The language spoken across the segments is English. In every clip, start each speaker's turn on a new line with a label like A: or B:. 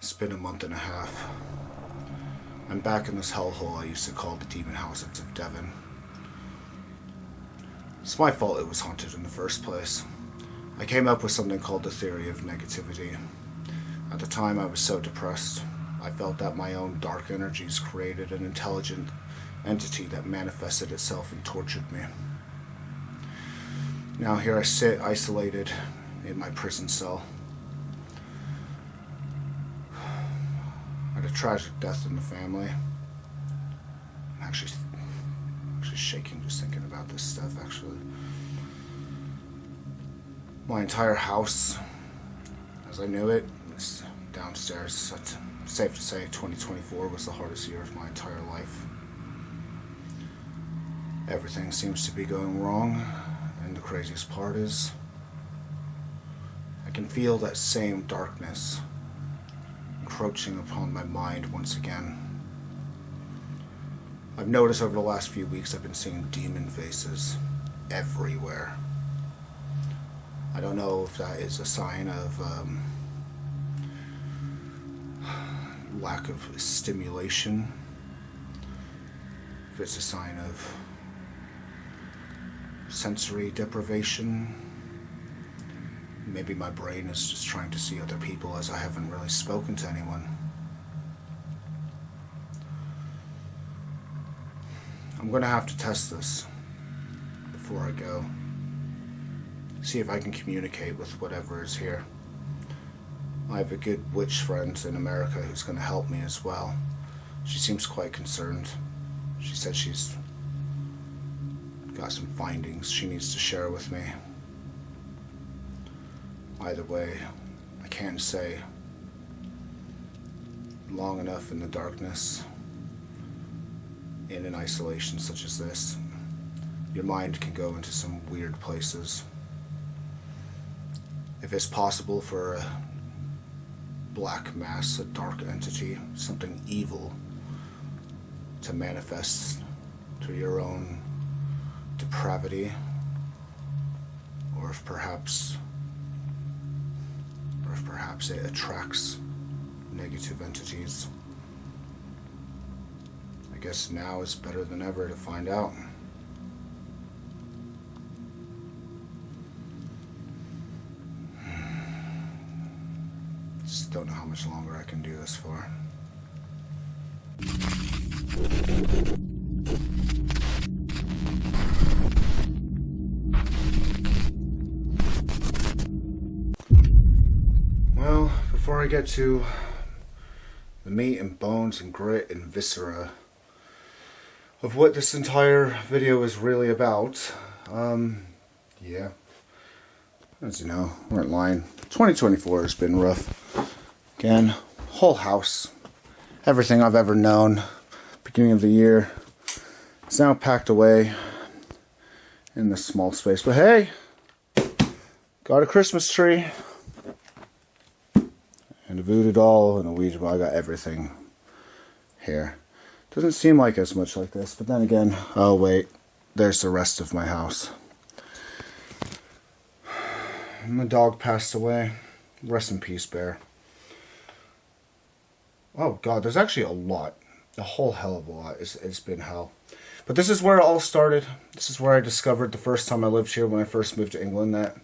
A: It's been a month and a half. I'm back in this hellhole I used to call the Demon House of Devon. It's my fault it was haunted in the first place. I came up with something called the theory of negativity. At the time I was so depressed, I felt that my own dark energies created an intelligent entity that manifested itself and tortured me. Now here I sit isolated in my prison cell. I had a tragic death in the family. I'm actually shaking just thinking about this stuff, actually. My entire house, as I knew it, was downstairs. It's safe to say 2024 was the hardest year of my entire life. Everything seems to be going wrong, and the craziest part is I can feel that same darkness encroaching upon my mind once again. I've noticed over the last few weeks I've been seeing demon faces everywhere. I don't know if that is a sign of lack of stimulation, if it's a sign of sensory deprivation. Maybe my brain is just trying to see other people as I haven't really spoken to anyone. I'm going to have to test this before I go. See if I can communicate with whatever is here. I have a good witch friend in America who's going to help me as well. She seems quite concerned. She said she's got some findings she needs to share with me. Either way, I can say long enough in the darkness, in an isolation such as this, your mind can go into some weird places. If it's possible for a black mass, a dark entity, something evil, to manifest to your own depravity, or if perhaps it attracts negative entities, I guess now is better than ever to find out. Just don't know how much longer I can do this for. Well, before I get to the meat and bones and grit and viscera of what this entire video is really about, yeah, as you know, we weren't lying. 2024 has been rough. Again, whole house, everything I've ever known, beginning of the year, it's now packed away in this small space. But hey, got a Christmas tree, and a voodoo doll, and a Ouija board. I got everything here. Doesn't seem like as much like this, but then again, oh wait, there's the rest of my house. My dog passed away. Rest in peace, Bear. Oh god, there's actually a lot. A whole hell of a lot. It's been hell. But this is where it all started. This is where I discovered the first time I lived here, when I first moved to England, that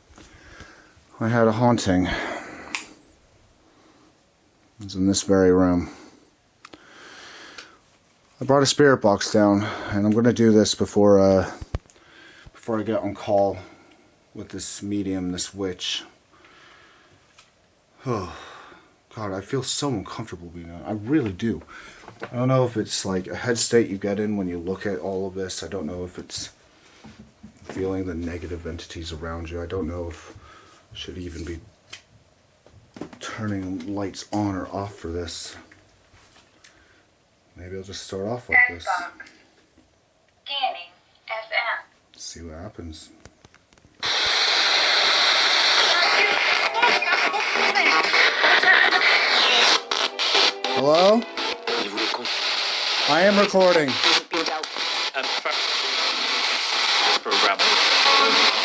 A: I had a haunting. It was in this very room. I brought a spirit box down, and I'm going to do this before I get on call with this medium, this witch. Oh, God, I feel so uncomfortable being on. I really do. I don't know if it's like a head state you get in when you look at all of this. I don't know if it's feeling the negative entities around you. I don't know if I should even be turning lights on or off for this. Maybe I'll just start off like this.
B: Scanning FM.
A: See what happens. Hello? I am recording. Is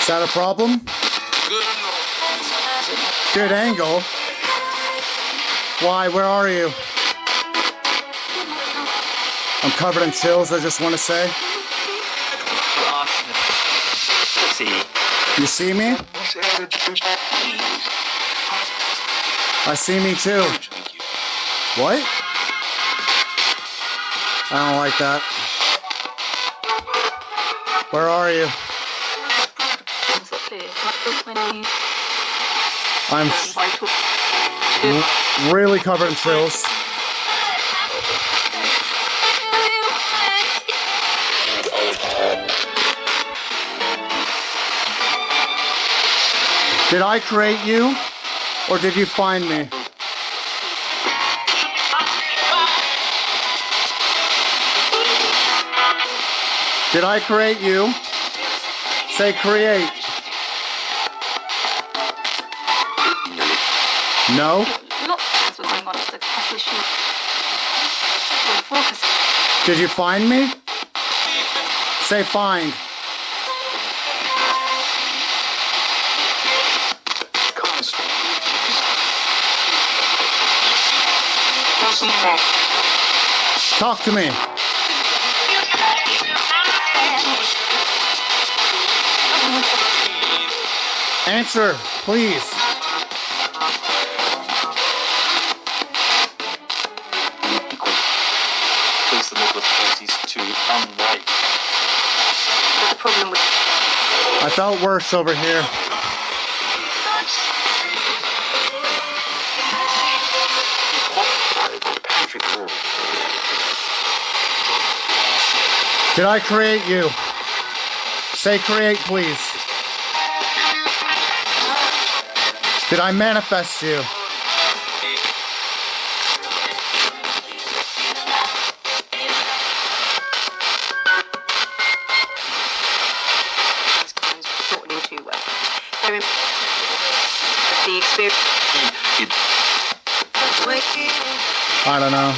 A: that a problem? Good angle. Why? Where are you? I'm covered in chills, I just want to say. You see me? I see me too. What? I don't like that. Where are you? I'm really covered in chills. Did I create you, or did you find me? Did I create you? Say create. No? Did you find me? Say find. Talk to me. Answer, please. I felt worse over here. Did I create you? Say create, please. Did I manifest you? I don't know.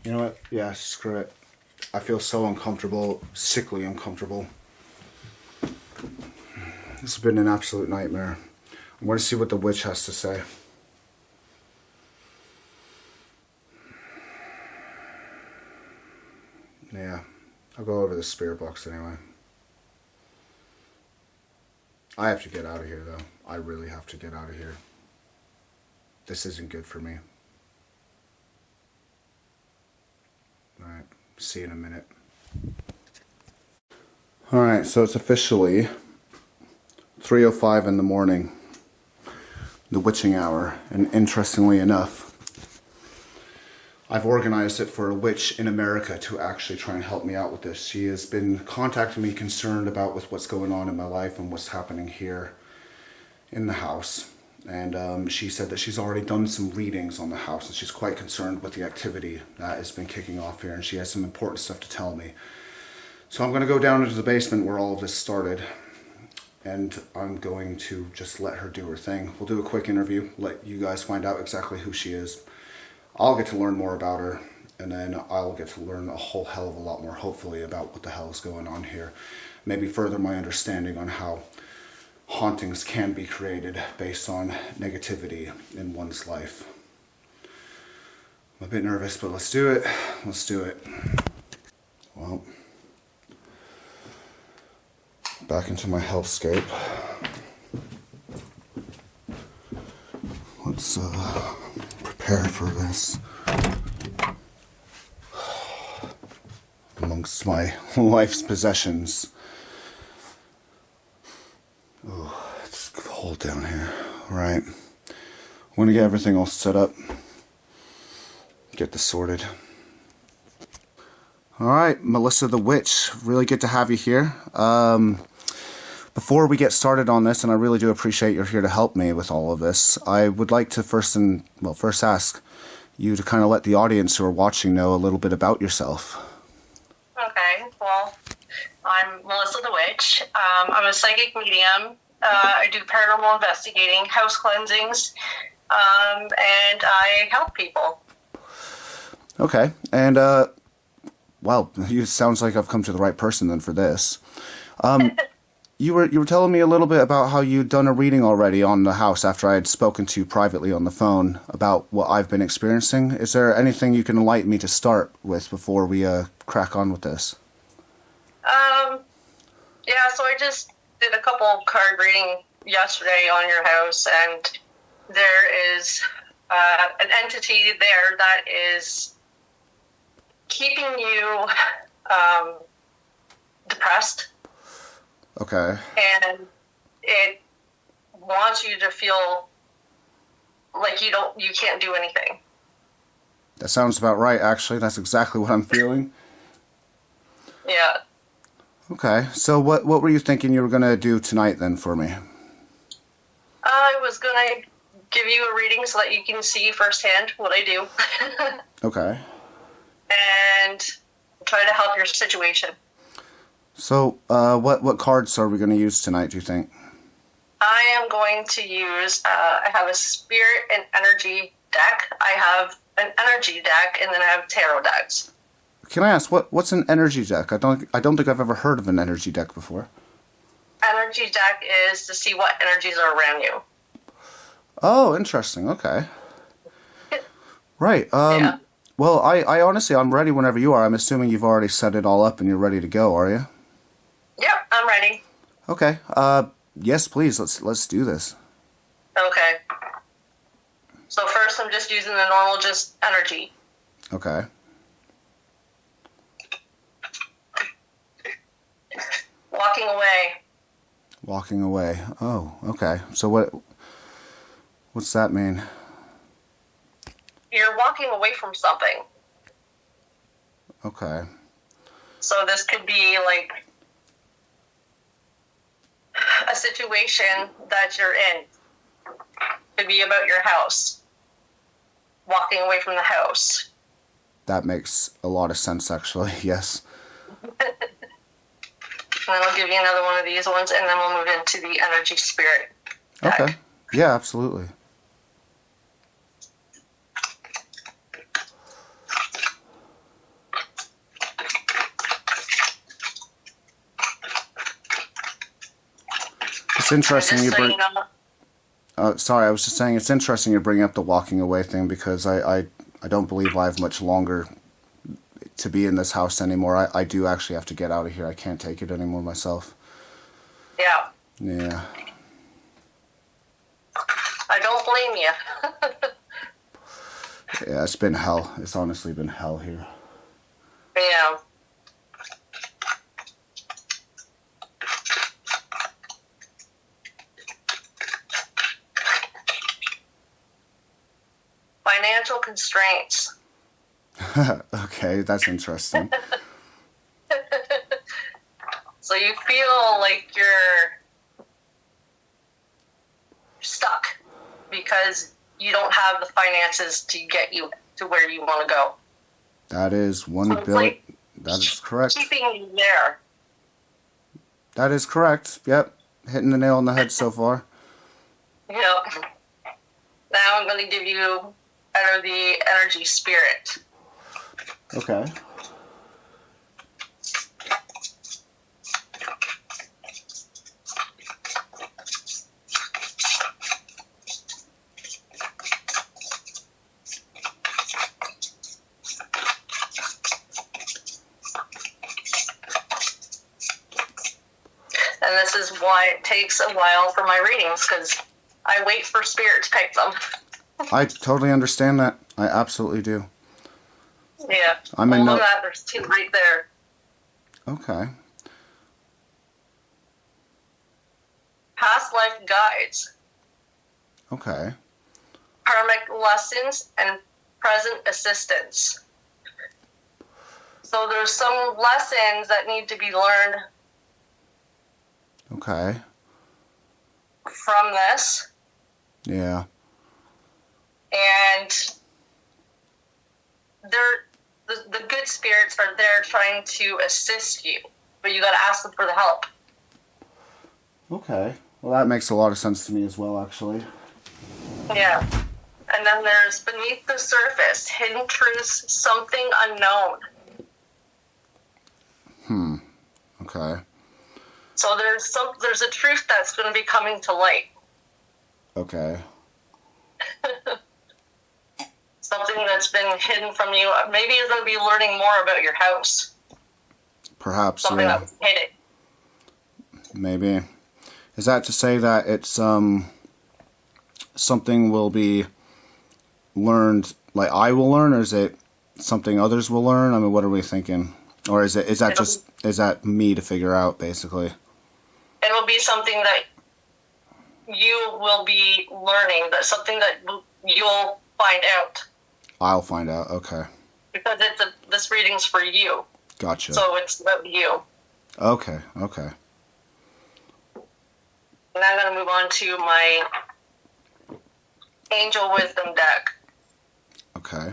A: You know what? Yeah, screw it. I feel so uncomfortable, sickly uncomfortable. This has been an absolute nightmare. I want to see what the witch has to say. Yeah, I'll go over the spirit box anyway. I have to get out of here though. I really have to get out of here. This isn't good for me. Alright, see you in a minute. Alright, so it's officially 3:05 in the morning, the witching hour, and interestingly enough, I've organized it for a witch in America to actually try and help me out with this. She has been contacting me concerned about with what's going on in my life and what's happening here in the house. And she said that she's already done some readings on the house and she's quite concerned with the activity that has been kicking off here, and she has some important stuff to tell me. So I'm going to go down into the basement where all of this started, and I'm going to just let her do her thing. We'll do a quick interview, let you guys find out exactly who she is. I'll get to learn more about her, and then I'll get to learn a whole hell of a lot more, hopefully, about what the hell is going on here. Maybe further my understanding on how hauntings can be created based on negativity in one's life. I'm a bit nervous, but let's do it. Let's do it. Well, back into my hellscape. Let's prepare for this. Amongst my life's possessions. Oh, it's cold down here. Alright. I'm going to get everything all set up. Get this sorted. Alright, Melissa the Witch. Really good to have you here. Before we get started on this, and I really do appreciate you're here to help me with all of this, I would like to first ask you to kind of let the audience who are watching know a little bit about yourself.
B: Okay, well, I'm Melissa the Witch. I'm a psychic medium,
C: I do paranormal investigating, house cleansings, and I help people.
A: Okay, and wow, it sounds like I've come to the right person then for this. You were telling me a little bit about how you'd done a reading already on the house after I had spoken to you privately on the phone about what I've been experiencing. Is there anything you can enlighten me to start with before we crack on with this?
C: Yeah, so I just did a couple card reading yesterday on your house, and there is an entity there that is keeping you depressed.
A: Okay.
C: And it wants you to feel like you can't do anything.
A: That sounds about right, actually. That's exactly what I'm feeling.
C: Yeah.
A: Okay, so what were you thinking you were going to do tonight then for me?
C: I was going to give you a reading so that you can see firsthand what I do.
A: Okay.
C: And try to help your situation.
A: So, what cards are we going to use tonight, do you think?
C: I am going to use, I have a spirit and energy deck. I have an energy deck, and then I have tarot decks.
A: Can I ask what's an energy deck? I don't think I've ever heard of an energy deck before.
C: Energy deck is to see what energies are around you.
A: Oh, interesting. Okay. Right.
C: Yeah.
A: Well, I honestly, I'm ready whenever you are. I'm assuming you've already set it all up and you're ready to go, are you?
C: Yep, I'm ready.
A: Okay. Yes, please. Let's do this.
C: Okay. So first, I'm just using the normal, just energy.
A: Okay.
C: Walking away.
A: Walking away. Oh, okay. So what's that mean?
C: You're walking away from something.
A: Okay.
C: So this could be like a situation that you're in. Could be about your house. Walking away from the house.
A: That makes a lot of sense, actually. Yes.
C: And then I'll give you another one of these ones, and then we'll move into the energy spirit deck.
A: Okay. Yeah, absolutely. It's interesting you bring. Sorry, I was just saying it's interesting you're bringing up the walking away thing because I don't believe I have much longer to be in this house anymore. I do actually have to get out of here. I can't take it anymore myself.
C: Yeah.
A: Yeah.
C: I don't blame you.
A: Yeah, it's been hell. It's honestly been hell here.
C: Yeah. Financial constraints.
A: Okay, that's interesting.
C: So you feel like you're stuck because you don't have the finances to get you to where you want to go.
A: That is one
C: So
A: billion. That is correct.
C: Keeping you there.
A: That is correct. Yep. Hitting the nail on the head so far.
C: Yep. Now I'm going to give you the energy spirit.
A: Okay.
C: And this is why it takes a while for my readings, because I wait for spirit to pick them.
A: I totally understand that. I absolutely do.
C: Yeah.
A: I'm in
C: Look at that. There's two right there.
A: Okay.
C: Past life guides,
A: Okay.
C: karmic lessons, and present assistance. So there's some lessons that need to be learned
A: Okay.
C: from this.
A: Yeah.
C: And the good spirits are there trying to assist you, but you got to ask them for the help.
A: Okay. Well, that makes a lot of sense to me as well, actually.
C: Yeah. And then there's beneath the surface, hidden truths, something unknown.
A: Okay.
C: So there's a truth that's going to be coming to light.
A: Okay.
C: Something that's been hidden from you. Maybe you're going to be learning more about your house.
A: Perhaps,
C: Something
A: yeah.
C: that was hidden.
A: Maybe. Is that to say that it's something will be learned, like I will learn, or is it something others will learn? I mean, what are we thinking? Or is that me to figure out, basically?
C: It will be something that you will be learning, that something that you'll find out.
A: I'll find out, okay.
C: Because this reading's for you.
A: Gotcha.
C: So it's about you.
A: Okay.
C: And I'm going to move on to my Angel Wisdom deck.
A: Okay.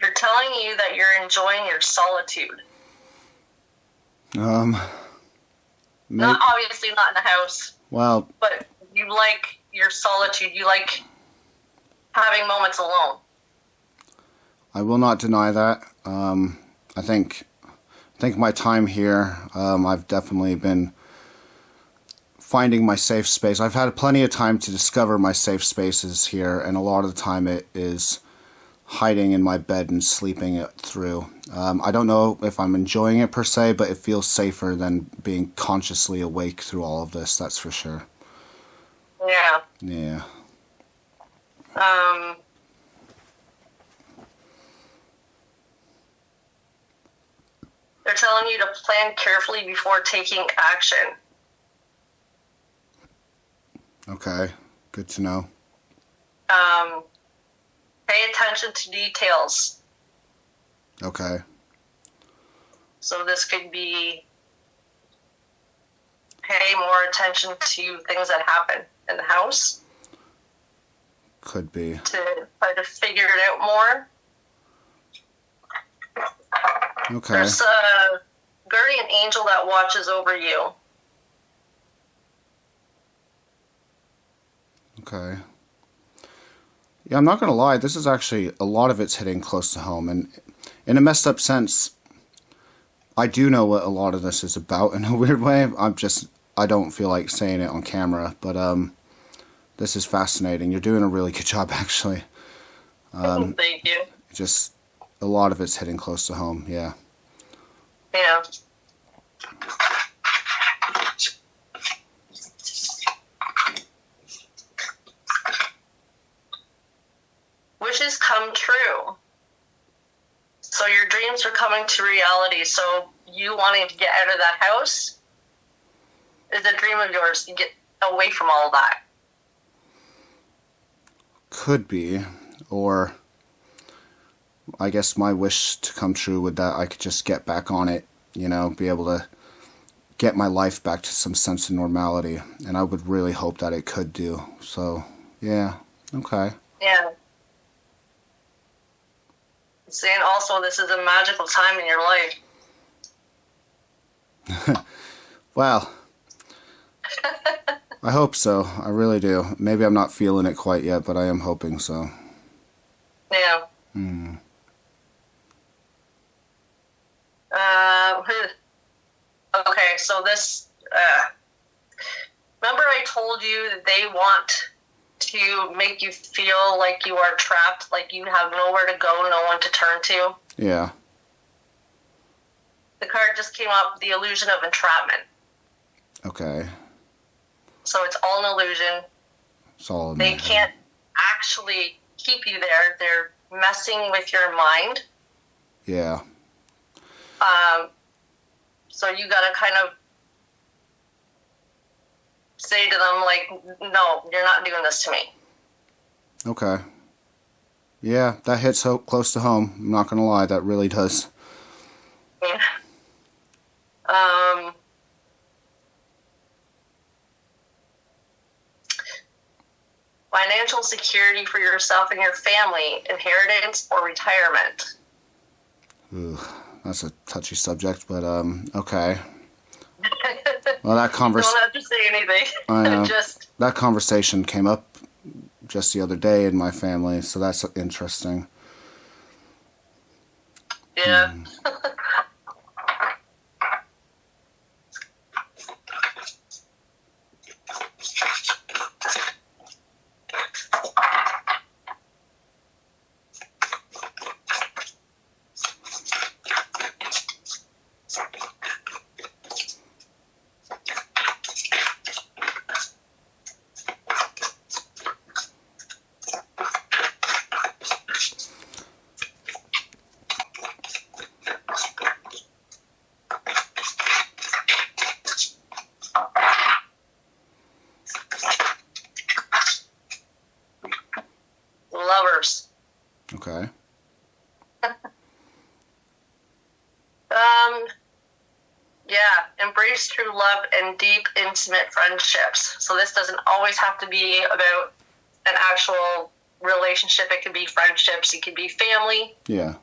C: They're telling you that you're enjoying your solitude. Not obviously not in the house.
A: Well,
C: but you like your solitude. You like having moments alone.
A: I will not deny that. I think my time here, I've definitely been finding my safe space. I've had plenty of time to discover my safe spaces here, and a lot of the time it is hiding in my bed and sleeping it through. I don't know if I'm enjoying it per se, but it feels safer than being consciously awake through all of this, that's for sure.
C: Yeah.
A: Yeah.
C: They're telling you to plan carefully before taking action.
A: Okay, good to know.
C: Pay attention to details.
A: Okay.
C: So this could be pay more attention to things that happen in the house.
A: Could be.
C: To try to figure it out more.
A: Okay.
C: There's a guardian angel that watches over you.
A: Okay. Yeah, I'm not going to lie. This is actually, a lot of it's hitting close to home. And in a messed up sense, I do know what a lot of this is about in a weird way. I don't feel like saying it on camera. But this is fascinating. You're doing a really good job, actually.
C: Thank you.
A: Just a lot of it's hitting close to home, yeah.
C: Yeah. Wishes come true. So your dreams are coming to reality. So you wanting to get out of that house is a dream of yours to get away from all of that.
A: Could be. Or I guess my wish to come true would that I could just get back on it, you know, be able to get my life back to some sense of normality. And I would really hope that it could do. So, yeah, okay.
C: Yeah. Saying also this is a magical time in your life.
A: Well, I hope so. I really do. Maybe I'm not feeling it quite yet, but I am hoping so.
C: Yeah. Okay, so this, remember I told you that they want to make you feel like you are trapped, like you have nowhere to go, no one to turn to.
A: Yeah.
C: The card just came up, the illusion of entrapment.
A: Okay.
C: So it's all an illusion.
A: It's all in
C: They
A: my head.
C: can't actually keep you there. They're messing with your mind.
A: Yeah.
C: So you gotta kind of say to them, like, no, you're not doing this to me.
A: Okay. Yeah, that hits close to home. I'm not gonna lie, that really does.
C: Yeah. Financial security for yourself and your family, inheritance or retirement.
A: Ooh, that's a touchy subject, but okay. Well, that
C: Don't have to say anything.
A: I know.
C: Just
A: that conversation came up just the other day in my family, so that's interesting.
C: yeah. Lovers.
A: Okay.
C: Yeah, embrace true love and deep, intimate friendships. So this doesn't always have to be about an actual relationship. It could be friendships. It could be family.
A: Yeah.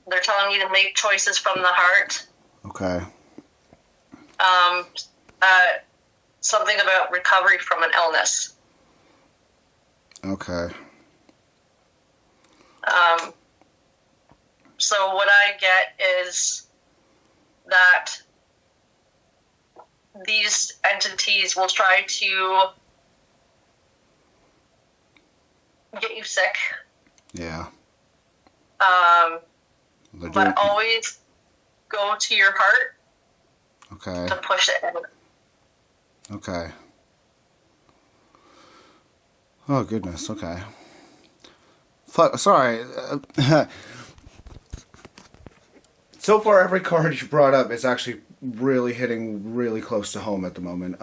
C: They're telling you to make choices from the heart.
A: Okay.
C: Something about recovery from an illness.
A: Okay.
C: So what I get is that these entities will try to get you sick.
A: Yeah. They're doing-
C: But always go to your heart
A: Okay.
C: to push it in.
A: Okay. Oh goodness. Okay. Sorry. So far, every card you brought up is actually really hitting really close to home at the moment.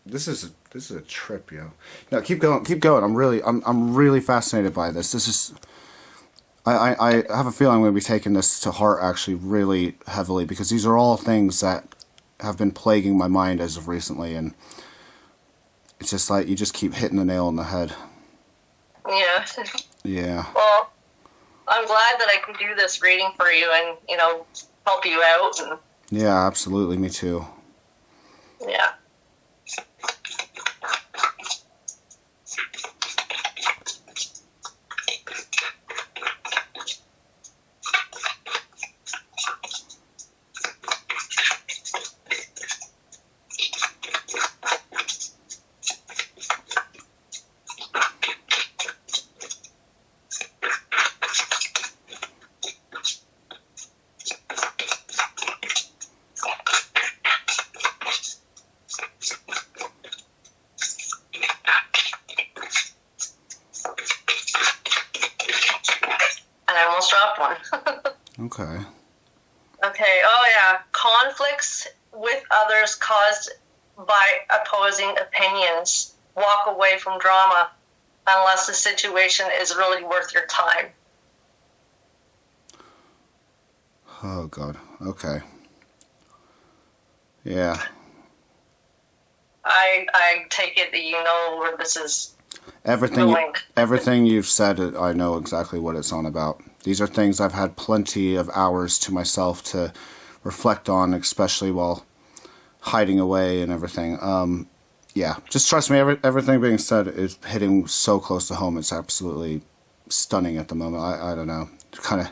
A: This is a trip, yo. No, keep going, keep going. I'm really fascinated by this. This is. I have a feeling I'm going to be taking this to heart actually really heavily, because these are all things that have been plaguing my mind as of recently, and it's just like you just keep hitting the nail on the head.
C: Yeah.
A: Yeah.
C: Well, I'm glad that I can do this reading for you and, help you out. And
A: Yeah, absolutely. Me too.
C: yeah. And I almost dropped one.
A: Okay.
C: Okay. Oh, yeah. Conflicts with others caused by opposing opinions. Walk away from drama unless the situation is really worth your time.
A: Oh God. Okay. Yeah.
C: I take it that you know where this is
A: Everything.
C: going.
A: Everything you've said, I know exactly what it's on about. These are things I've had plenty of hours to myself to reflect on, especially while hiding away and everything. Yeah, just trust me. Everything being said is hitting so close to home. It's absolutely stunning at the moment. I don't know. Kind of.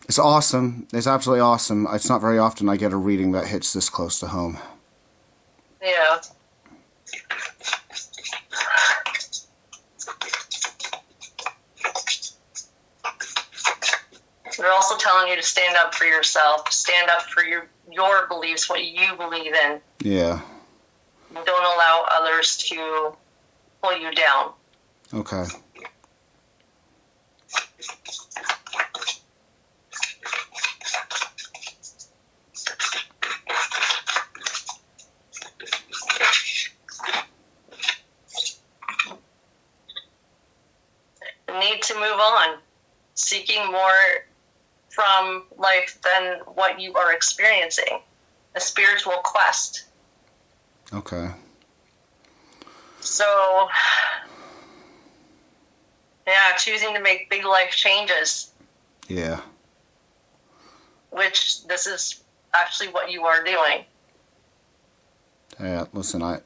A: It's awesome. It's absolutely awesome. It's not very often I get a reading that hits this close to home.
C: Yeah. They're also telling you to stand up for yourself, stand up for your beliefs, what you believe in.
A: Yeah.
C: Don't allow others to pull you down.
A: Okay.
C: Need to move on, seeking more from life than what you are experiencing. A spiritual quest.
A: Okay.
C: So, yeah, choosing to make big life changes.
A: Yeah.
C: Which this is actually what you are doing.
A: Yeah, listen,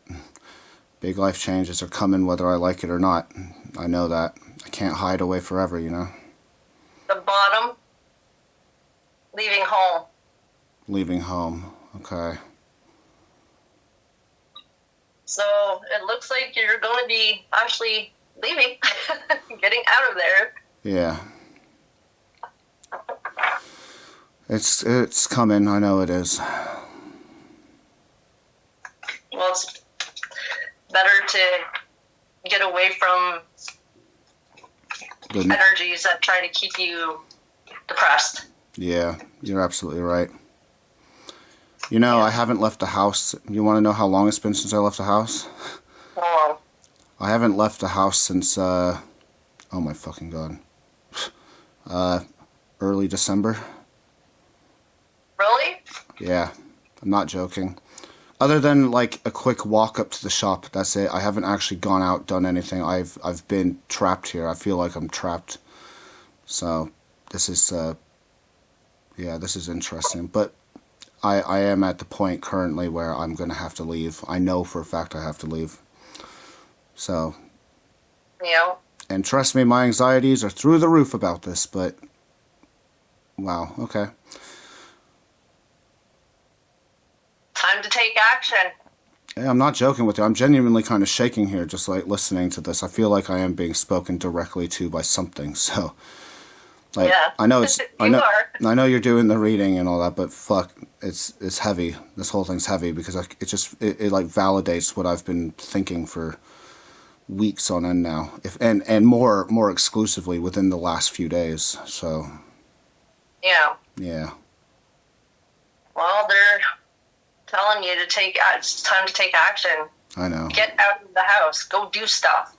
A: big life changes are coming whether I like it or not. I know that. I can't hide away forever, you know?
C: The bottom, leaving home.
A: Leaving home. Okay.
C: So it looks like you're going to be actually leaving, getting out of there.
A: Yeah. It's coming. I know it is.
C: Well, it's better to get away from energies that try to keep you depressed.
A: Yeah, you're absolutely right. You know, I haven't left the house. You want to know how long it's been since I left the house?
C: How long?
A: I haven't left the house since, oh my fucking god. Early December.
C: Really?
A: Yeah, I'm not joking. Other than like a quick walk up to the shop, that's it. I haven't actually gone out, done anything. I've been trapped here. I feel like I'm trapped. So this is yeah, this is interesting. But I am at the point currently where I'm gonna have to leave. I know for a fact I have to leave. So
C: Yeah.
A: and trust me, my anxieties are through the roof about this, but wow, okay.
C: Time to take action.
A: Yeah, I'm not joking with you. I'm genuinely kind of shaking here, just like listening to this. I feel like I am being spoken directly to by something. So, like,
C: Yeah.
A: I know it's,
C: are.
A: I know you're doing the reading and all that, but fuck, it's heavy. This whole thing's heavy because it like validates what I've been thinking for weeks on end now, and more exclusively within the last few days. So,
C: Yeah.
A: yeah,
C: Well, they're telling you to it's time to take action.
A: I know.
C: Get out of the house. Go do stuff.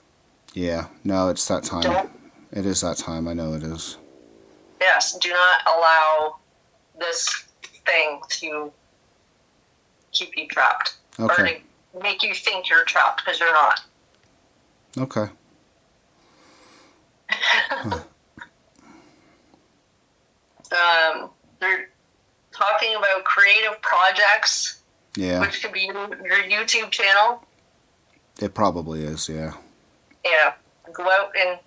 A: Yeah, no, it's that time.
C: Don't.
A: It is that time. I know it is.
C: Yes, do not allow this thing to keep you trapped.
A: Okay.
C: Or to make you think you're trapped, because you're not.
A: Okay.
C: They're talking about creative projects,
A: Yeah.
C: which could be your YouTube channel.
A: It probably is, yeah.
C: Yeah, go out and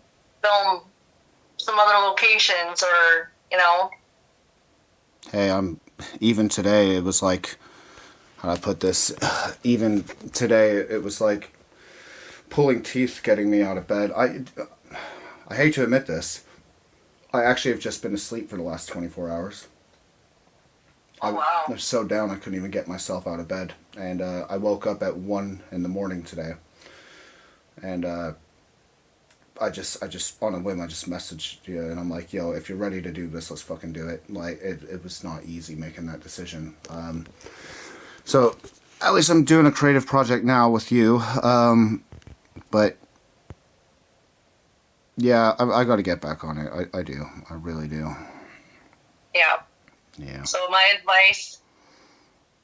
C: film some other locations, or, you know.
A: Hey, even today, it was like, how do I put this? Even today, it was like pulling teeth getting me out of bed. I hate to admit this. I actually have just been asleep for the last 24 hours.
C: Oh, wow.
A: I was so down I couldn't even get myself out of bed. And I woke up at 1 in the morning today. And I just on a whim, I just messaged you, and I'm like, yo, if you're ready to do this, let's fucking do it. Like, it was not easy making that decision. So at least I'm doing a creative project now with you. But yeah, I got to get back on it. I do. I really do.
C: Yeah.
A: Yeah.
C: So my advice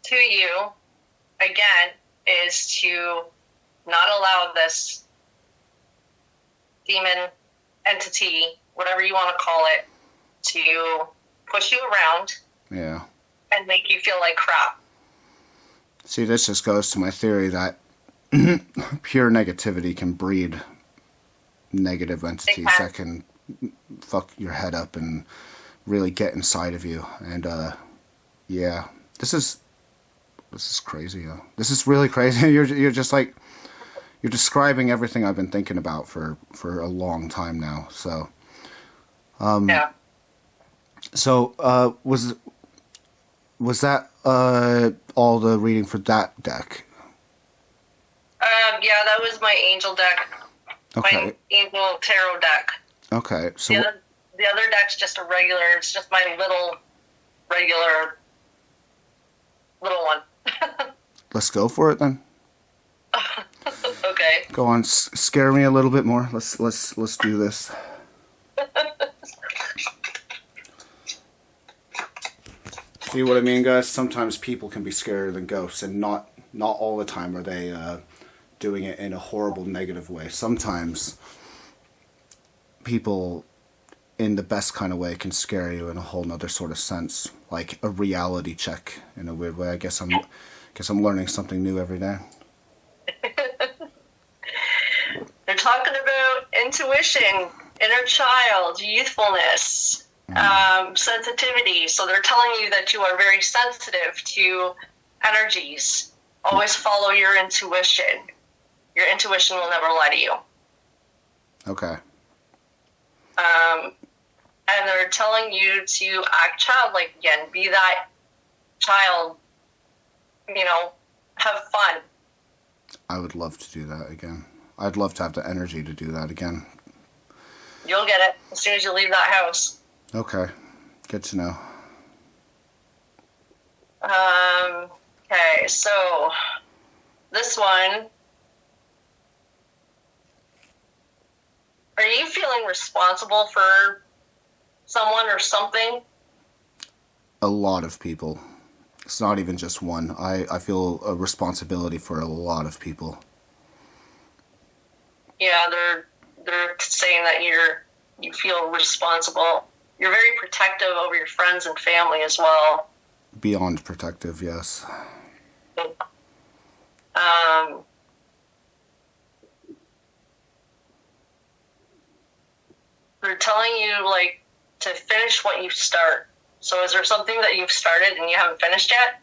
C: to you, again, is to not allow this demon entity, whatever you want to call it, to push you around
A: Yeah.
C: and make you feel like crap.
A: See, this just goes to my theory that pure negativity can breed negative entities that can fuck your head up and really get inside of you. And yeah, this is crazy. This is really crazy. You're just like, you're describing everything I've been thinking about for a long time now. So
C: Yeah.
A: so was that all the reading for that deck?
C: Yeah, that was my angel deck.
A: Okay.
C: My angel tarot deck.
A: Okay. So
C: The other deck's just a regular. It's just my regular little one.
A: let's go for it then.
C: Okay.
A: Go on, scare me a little bit more. Let's do this. See what I mean, guys? Sometimes people can be scarier than ghosts, and not all the time are they doing it in a horrible, negative way. Sometimes people, in the best kind of way, can scare you in a whole nother sort of sense, like a reality check in a weird way. I guess I'm learning something new every day.
C: They're talking about intuition, inner child, youthfulness, sensitivity. So they're telling you that you are very sensitive to energies. Always follow your intuition. Your intuition will never lie to you.
A: Okay.
C: And they're telling you to act childlike again. Be that child, have fun.
A: I would love to do that again. I'd love to have the energy to do that again.
C: You'll get it as soon as you leave that house.
A: Okay. Good to know.
C: Okay, so this one. Are you feeling responsible for someone or something?
A: A lot of people. It's not even just one. I feel a responsibility for a lot of people.
C: Yeah, they're saying that you feel responsible. You're very protective over your friends and family as well.
A: Beyond protective, yes.
C: They're telling you, to finish what you start. So is there something that you've started and you haven't finished yet?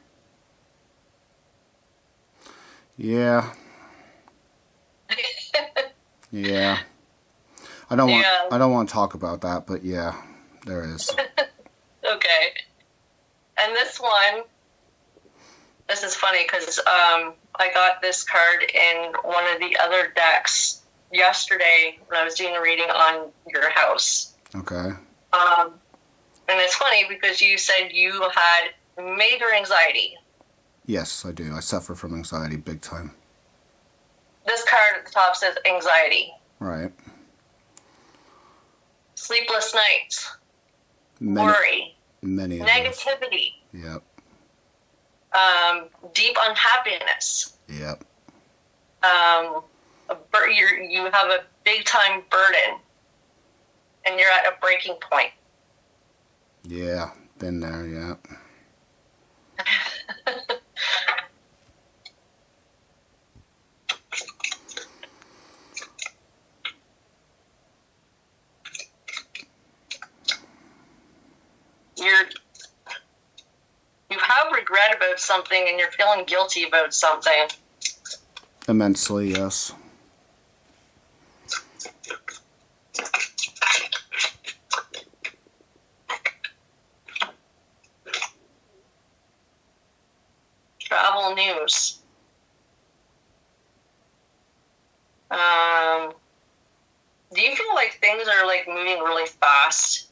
A: Yeah. Yeah. I don't want to talk about that, but yeah, there is.
C: Okay. And this is funny because I got this card in one of the other decks yesterday when I was doing a reading on your house.
A: Okay.
C: And it's funny because you said you had major anxiety.
A: Yes, I do. I suffer from anxiety big time.
C: This card at the top says anxiety.
A: Right.
C: Sleepless nights. Worry.
A: Many of
C: negativity.
A: those. Yep.
C: Deep unhappiness.
A: Yep.
C: You have a big time burden, and you're at a breaking point.
A: Yeah, been there. Yeah.
C: You have regret about something, and you're feeling guilty about something.
A: Immensely, yes.
C: Travel news. Do you feel like things are moving really fast?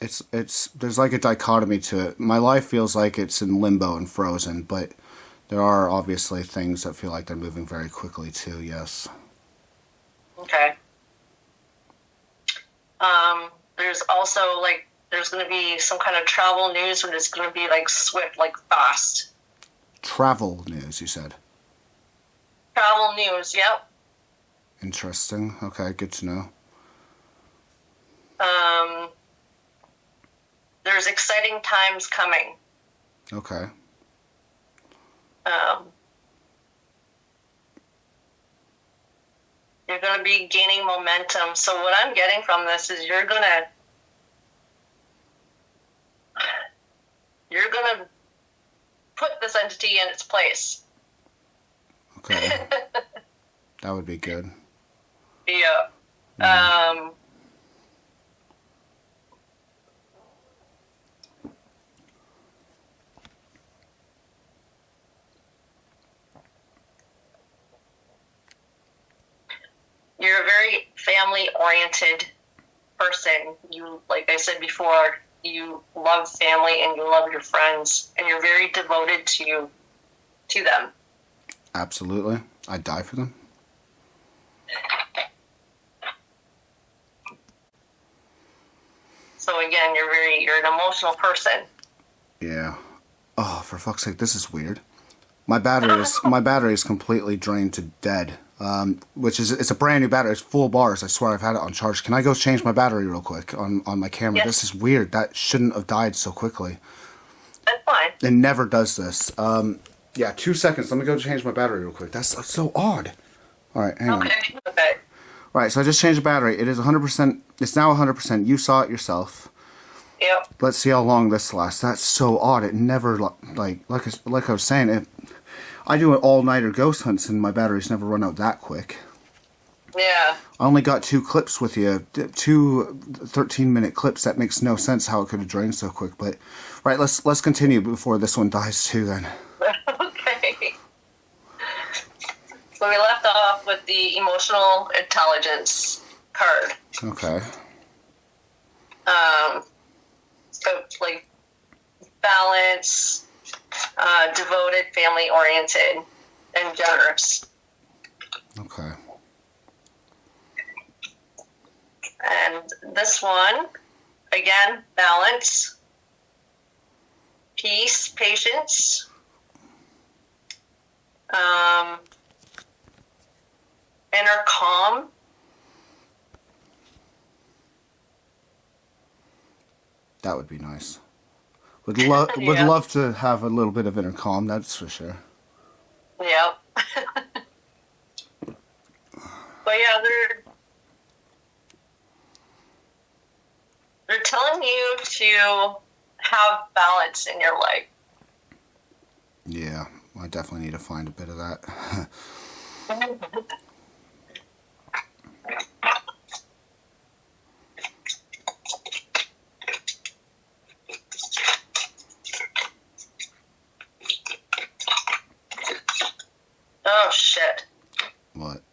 A: It's there's like a dichotomy to it. My life feels like it's in limbo and frozen, but there are obviously things that feel like they're moving very quickly too, yes.
C: Okay. There's also there's going to be some kind of travel news, but it's going to be swift, fast.
A: Travel news, you said?
C: Travel news, yep.
A: Interesting. Okay, good to know.
C: There's exciting times coming.
A: Okay.
C: You're going to be gaining momentum. So what I'm getting from this is you're going to put this entity in its place.
A: Okay. That would be good.
C: Yeah. You're a very family-oriented person. You, like I said before, you love family and you love your friends, and you're very devoted to them.
A: Absolutely. I'd die for them.
C: So again, you're an emotional person.
A: Yeah. Oh, for fuck's sake, this is weird. My battery is completely drained to dead. It's a brand new battery. It's full bars. I swear I've had it on charge. Can I go change my battery real quick on my camera?
C: Yes.
A: This is weird. That shouldn't have died so quickly.
C: That's fine.
A: It never does this. Yeah, 2 seconds. Let me go change my battery real quick. That's so odd. All right, hang on.
C: Okay.
A: All right, so I just changed the battery. It is 100%. It's now 100%. You saw it yourself.
C: Yep.
A: Let's see how long this lasts. That's so odd. It never, like I was saying, I do an all-nighter ghost hunts and my batteries never run out that quick.
C: Yeah.
A: I only got 2 clips with you, 2 13-minute clips. That makes no sense how it could have drained so quick. But right, let's continue before this one dies too. Then.
C: Okay. So we left off with the emotional intelligence card.
A: Okay.
C: So like balance, devoted, family-oriented, and generous.
A: Okay.
C: And this one, again, balance, peace, patience, inner calm.
A: That would be nice. Would love to have a little bit of inner calm, that's for sure.
C: Yep. But yeah, they're telling you to have balance in your life.
A: Yeah, I definitely need to find a bit of that.
C: Oh, shit.
A: What?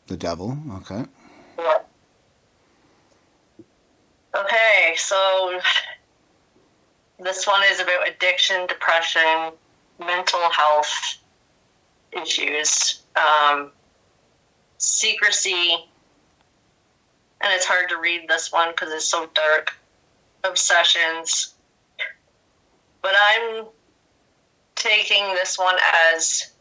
A: The devil, okay.
C: What? Okay, so this one is about addiction, depression, mental health issues, secrecy, and it's hard to read this one because it's so dark, obsessions. But I'm taking this one as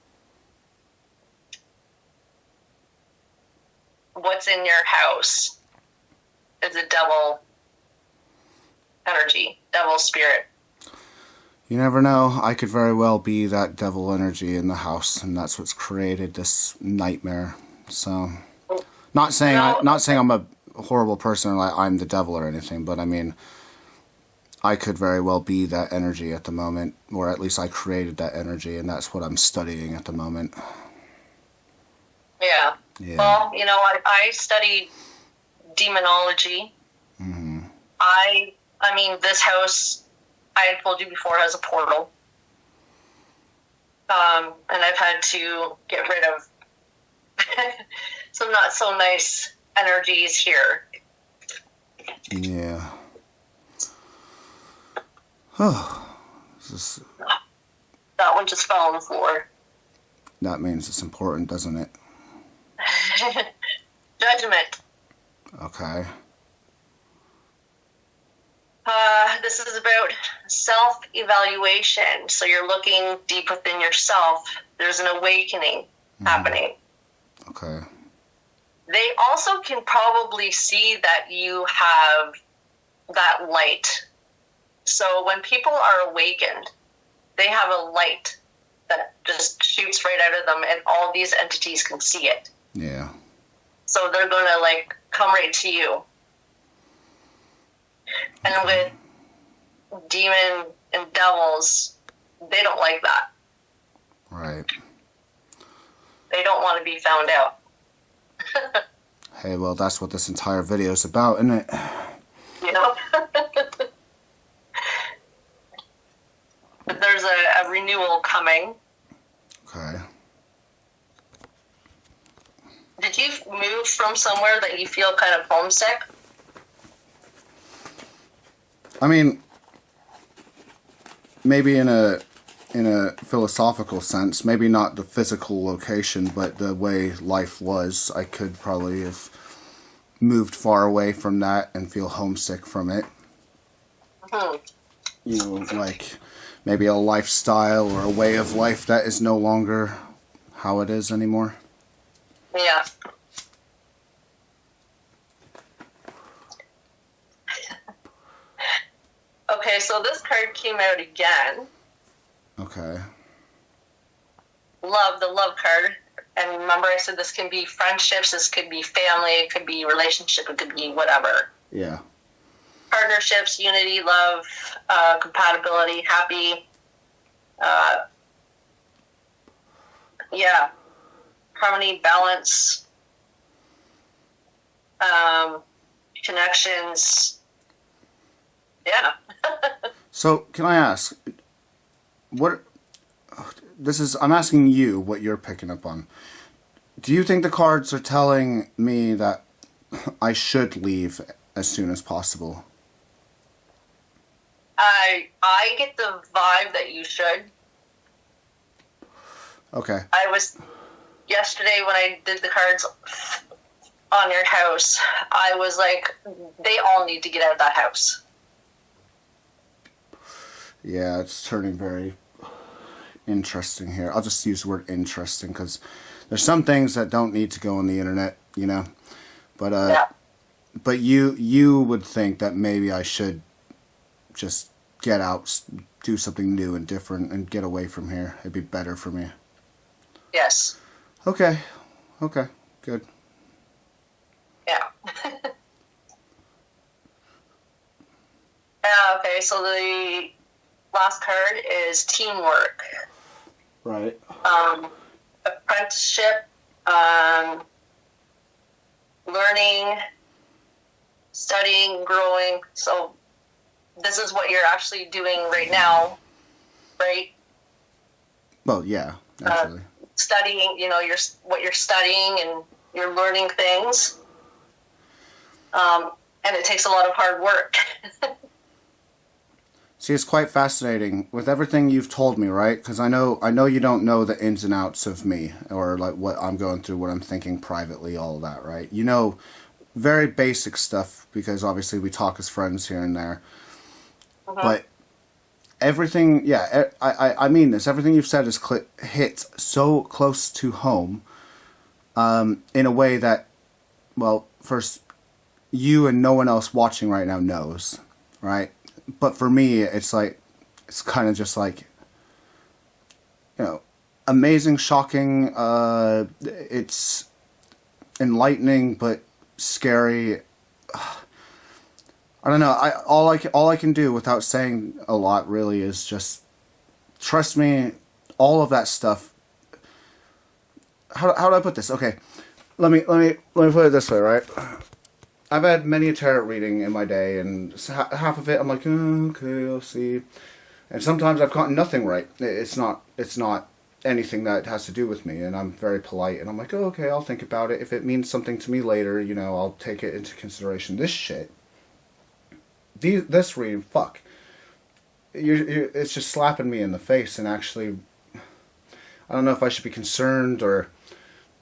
C: what's in your house is a devil energy, devil spirit.
A: You never know. I could very well be that devil energy in the house, and that's what's created this nightmare. So, not saying I'm a horrible person or like I'm the devil or anything, but I mean, I could very well be that energy at the moment, or at least I created that energy, and that's what I'm studying at the moment.
C: Yeah. Well, you know, I studied demonology.
A: Mm-hmm.
C: I mean, this house, I had told you before, has a portal. And I've had to get rid of some not so nice energies here.
A: Yeah. Oh,
C: That one just fell on the floor.
A: That means it's important, doesn't it?
C: Judgment.
A: Okay.
C: This is about self-evaluation. So you're looking deep within yourself. There's an awakening happening.
A: Okay.
C: They also can probably see that you have that light. So when people are awakened, they have a light that just shoots right out of them, and all these entities can see it.
A: Yeah.
C: So they're going to, like, come right to you. And with demon and devils, they don't like that.
A: Right.
C: They don't want to be found out.
A: Hey, well, that's what this entire video is about, isn't it?
C: You know? But there's a renewal coming.
A: Okay.
C: Did you move from somewhere that you feel kind of homesick?
A: I mean, maybe in a philosophical sense, maybe not the physical location, but the way life was, I could probably have moved far away from that and feel homesick from it.
C: Hmm.
A: You know, like maybe a lifestyle or a way of life that is no longer how it is anymore.
C: Yeah. Okay, so this card came out again.
A: Okay.
C: Love, the love card. And remember I said this can be friendships, this could be family, it could be relationship, it could be whatever.
A: Yeah.
C: Partnerships, unity, love, compatibility, happy. Yeah. Harmony, balance, connections. Yeah.
A: So, can I ask, I'm asking you what you're picking up on. Do you think the cards are telling me that I should leave as soon as possible?
C: I get the vibe that you should.
A: Okay.
C: I was, yesterday when I did the cards on your house, I was like, they all need to get out of that house.
A: Yeah, it's turning very interesting here. I'll just use the word interesting because there's some things that don't need to go on the internet, you know. But
C: Yeah.
A: but you would think that maybe I should just get out, do something new and different, and get away from here. It'd be better for me.
C: Yes.
A: Okay. Okay. Good.
C: Yeah. Okay, so the last card is teamwork.
A: Right.
C: Apprenticeship, learning, studying, growing. So this is what you're actually doing right now, right?
A: Well, yeah, actually.
C: Studying, you know, what you're studying, and you're learning things. And it takes a lot of hard work.
A: See, it's quite fascinating with everything you've told me, right? Because I know you don't know the ins and outs of me, or like what I'm going through, what I'm thinking privately, all that, right? You know, very basic stuff because obviously we talk as friends here and there. But everything, yeah, I mean this. Everything you've said is hit so close to home, in a way that, well, first, you and no one else watching right now knows, right? But for me, it's like, it's kind of just like, you know, amazing, shocking, it's enlightening, but scary. I don't know. All I can do without saying a lot really is just trust me. All of that stuff. How do I put this? Okay, let me put it this way, right? I've had many a tarot reading in my day, and half of it I'm like, oh, okay, I'll see. And sometimes I've gotten nothing right. It's not anything that has to do with me, and I'm very polite, and I'm like, oh, okay, I'll think about it. If it means something to me later, you know, I'll take it into consideration. This shit. This reading, fuck. It's just slapping me in the face, and actually, I don't know if I should be concerned or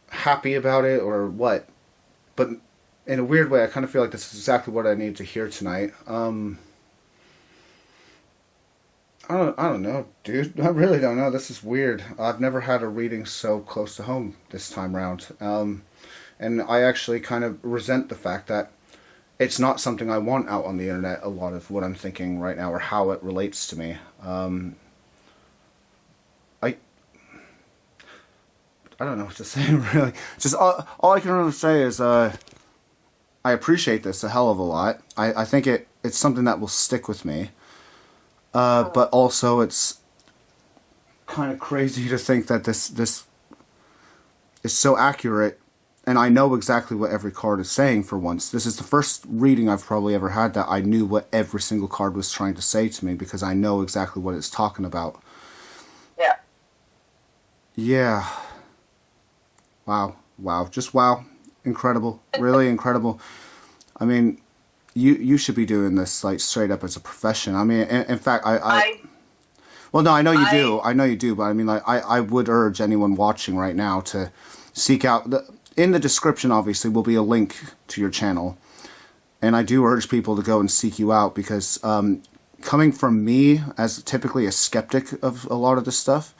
A: happy about it or what, but in a weird way, I kind of feel like this is exactly what I need to hear tonight. I don't know, dude. I really don't know. This is weird. I've never had a reading so close to home this time around. And I actually kind of resent the fact that it's not something I want out on the internet, a lot of what I'm thinking right now or how it relates to me. I don't know what to say, really. Just all I can really say is I appreciate this a hell of a lot. I think it's something that will stick with me. But also it's kind of crazy to think that this is so accurate, and I know exactly what every card is saying for once. This is the first reading I've probably ever had that I knew what every single card was trying to say to me, because I know exactly what it's talking about.
C: Yeah.
A: Yeah. Wow. Just wow. Incredible. Really incredible. I mean, you should be doing this like straight up as a profession. I mean, in fact, well, no, I know you do. I know you do, but I mean, like, I would urge anyone watching right now to seek out in the description, obviously, will be a link to your channel. And I do urge people to go and seek you out, because coming from me as typically a skeptic of a lot of this stuff,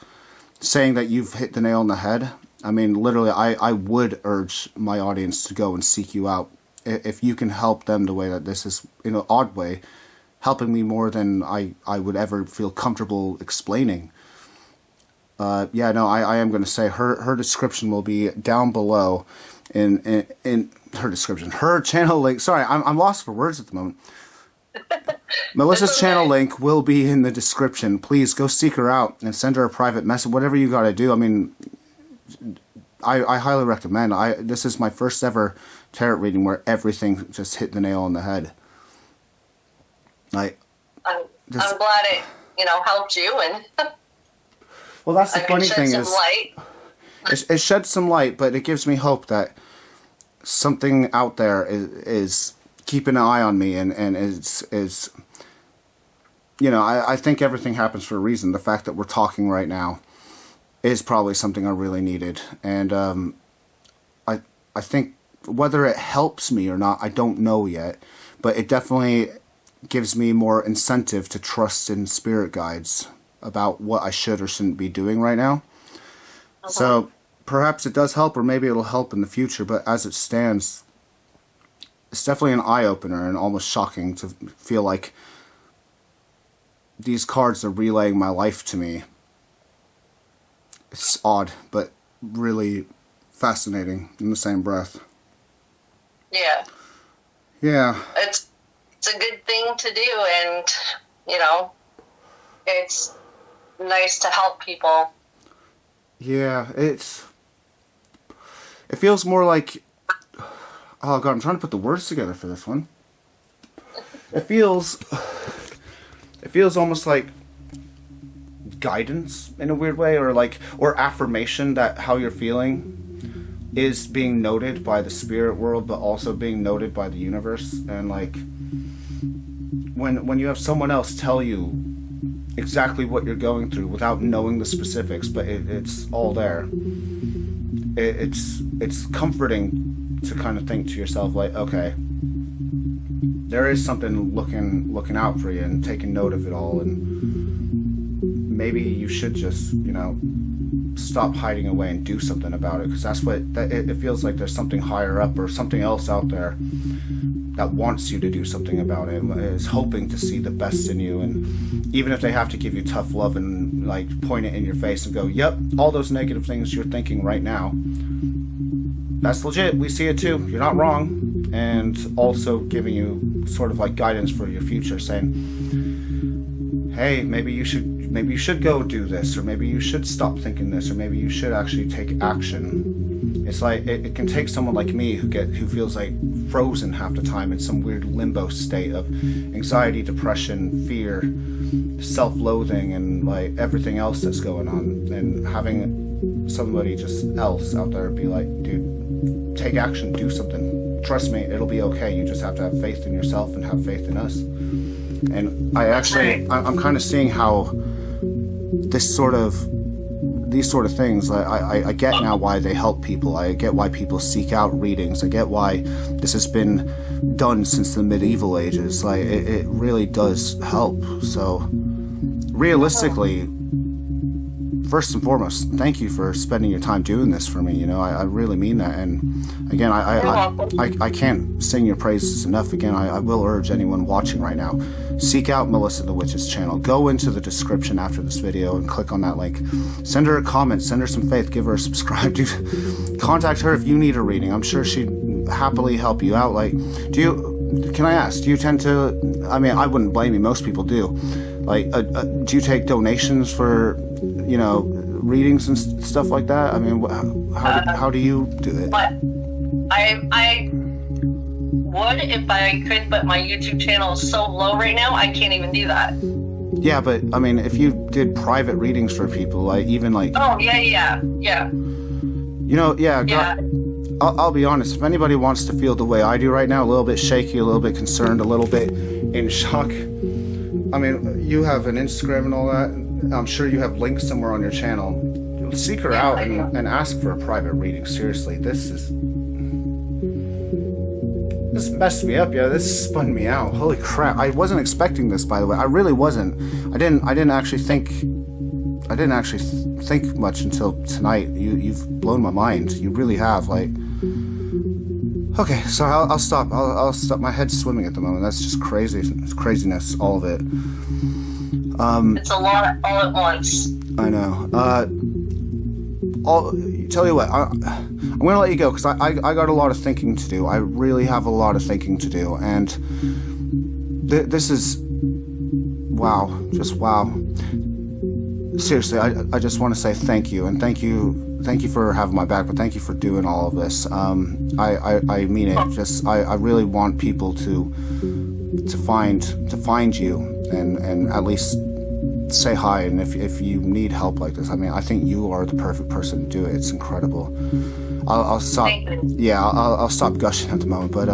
A: saying that you've hit the nail on the head, I mean, literally, I would urge my audience to go and seek you out. If you can help them the way that this is, in an odd way, helping me more than I would ever feel comfortable explaining. Yeah, no, I am going to say her description will be down below in her description. Her channel link, sorry, I'm lost for words at the moment. Melissa's channel link will be in the description. Please go seek her out and send her a private message, whatever you got to do. I mean, I highly recommend. This is my first ever tarot reading where everything just hit the nail on the head. I'm
C: glad it, helped you, and
A: well, that's the funny thing
C: shed
A: is,
C: some light.
A: It sheds some light, but it gives me hope that something out there is keeping an eye on me, and is I think everything happens for a reason. The fact that we're talking right now is probably something I really needed, and I think whether it helps me or not, I don't know yet, but it definitely gives me more incentive to trust in spirit guides about what I should or shouldn't be doing right now. So perhaps it does help, or maybe it'll help in the future, but as it stands, it's definitely an eye-opener and almost shocking to feel like these cards are relaying my life to me. It's odd, but really fascinating in the same breath.
C: Yeah.
A: Yeah.
C: It's a good thing to do, and, it's nice to help people.
A: Yeah, it feels more like, oh god, I'm trying to put the words together for this one. It feels almost like guidance in a weird way, or affirmation that how you're feeling is being noted by the spirit world, but also being noted by the universe. And like when you have someone else tell you exactly what you're going through without knowing the specifics, but it's all there, it's comforting to kind of think to yourself, like, okay, there is something looking out for you and taking note of it all, and maybe you should just stop hiding away and do something about it, because that's what it feels like. There's something higher up or something else out there that wants you to do something about it, is hoping to see the best in you, and even if they have to give you tough love and like point it in your face and go, yep, all those negative things you're thinking right now, that's legit, we see it too, you're not wrong, and also giving you sort of like guidance for your future, saying, hey, maybe you should go do this, or maybe you should stop thinking this, or maybe you should actually take action. It's like it can take someone like me who feels like frozen half the time in some weird limbo state of anxiety, depression, fear, self-loathing, and like everything else that's going on, and having somebody just else out there be like, dude, take action, do something, trust me, it'll be okay. You just have to have faith in yourself and have faith in us. And I'm kind of seeing how these sort of things, I get now why they help people. I get why people seek out readings. I get why this has been done since the medieval ages. Like it really does help. So realistically, first and foremost, thank you for spending your time doing this for me. You know, I really mean that. And again, I can't sing your praises enough. Again, I will urge anyone watching right now, seek out Melissa the Witch's channel. Go into the description after this video and click on that link. Send her a comment, send her some faith, give her a subscribe. Dude, contact her if you need a reading. I'm sure she'd happily help you out. Like, can I ask, do you tend to, I mean, I wouldn't blame you, most people do. Like, do you take donations for, you know, readings and stuff like that? I mean, how do you do it?
C: But I would if I could, but my YouTube channel is so low right now, I can't even do that.
A: Yeah, but I mean, if you did private readings for people, like even like.
C: Oh yeah.
A: You know, yeah. I'll be honest. If anybody wants to feel the way I do right now, a little bit shaky, a little bit concerned, a little bit in shock. I mean, you have an Instagram and all that. I'm sure you have links somewhere on your channel. Seek her out and ask for a private reading. Seriously, this messed me up. Yeah, this spun me out. Holy crap! I wasn't expecting this, by the way. I really wasn't. I didn't actually think much until tonight. You've blown my mind. You really have. Like, okay, so I'll stop. I'll stop. My head's swimming at the moment. That's just crazy. It's craziness, all of it.
C: It's a lot all at once.
A: I know. I'll tell you what. I'm gonna let you go because I got a lot of thinking to do. I really have a lot of thinking to do, and this is wow, just wow. Seriously, I just want to say thank you, and thank you for having my back, but thank you for doing all of this. I mean it. Just I really want people to find you and at least say hi. And if you need help like this, I mean, I think you are the perfect person to do it. It's incredible. I'll stop. Yeah, I'll stop gushing at the moment, but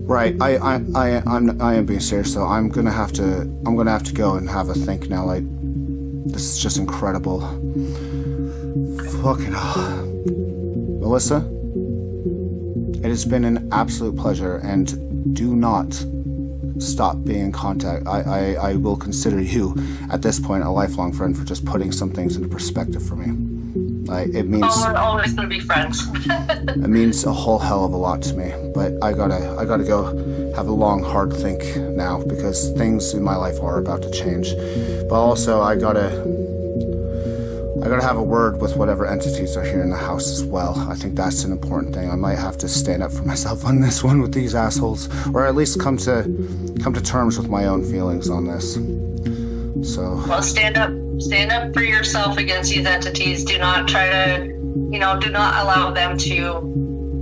A: right. I am being serious, so I'm gonna have to go and have a think now. Like, this is just incredible. Fucking hell. Melissa, it has been an absolute pleasure, and do not stop being in contact. I will consider you, at this point, a lifelong friend for just putting some things into perspective for me. Like, it means...
C: Oh, we're always going to be friends.
A: It means a whole hell of a lot to me, but I gotta go have a long, hard think now, because things in my life are about to change. But also, I gotta have a word with whatever entities are here in the house as well. I think that's an important thing. I might have to stand up for myself on this one with these assholes, or at least come to terms with my own feelings on this. So.
C: Well, stand up for yourself against these entities. Do not try to, do not allow them to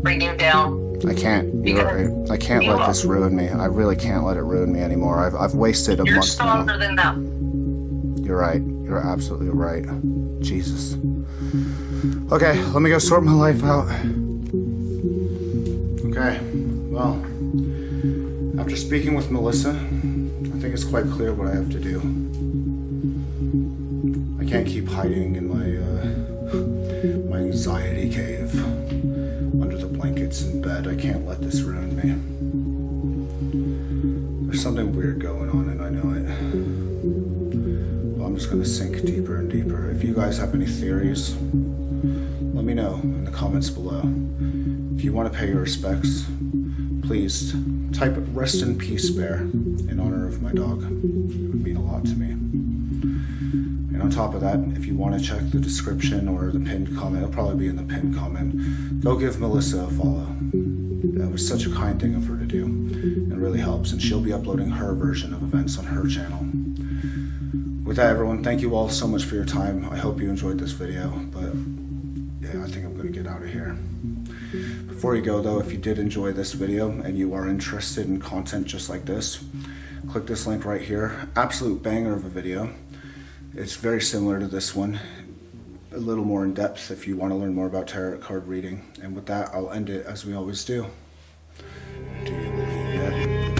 C: bring you down.
A: I can't. You're right. I can't let this ruin me. I really can't let it ruin me anymore. I've wasted a month now.
C: You're stronger than them.
A: You're right. You're absolutely right. Jesus. Okay, let me go sort my life out. Okay, well, after speaking with Melissa, I think it's quite clear what I have to do. I can't keep hiding in my anxiety cave under the blankets in bed. I can't let this ruin me. There's something weird going on, and I know it. I'm just going to sink deeper and deeper. If you guys have any theories, let me know in the comments below. If you want to pay your respects, please type "Rest in Peace, Bear" in honor of my dog. It would mean a lot to me. And on top of that, if you want to check the description or the pinned comment, it'll probably be in the pinned comment, go give Melissa a follow. That was such a kind thing of her to do. It really helps, and she'll be uploading her version of events on her channel. With that, everyone, thank you all so much for your time. I hope you enjoyed this video, but yeah, I think I'm going to get out of here. Before you go, though, if you did enjoy this video and you are interested in content just like this, click this link right here. Absolute banger of a video. It's very similar to this one, a little more in depth if you want to learn more about tarot card reading. And with that, I'll end it as we always do. Do you believe it?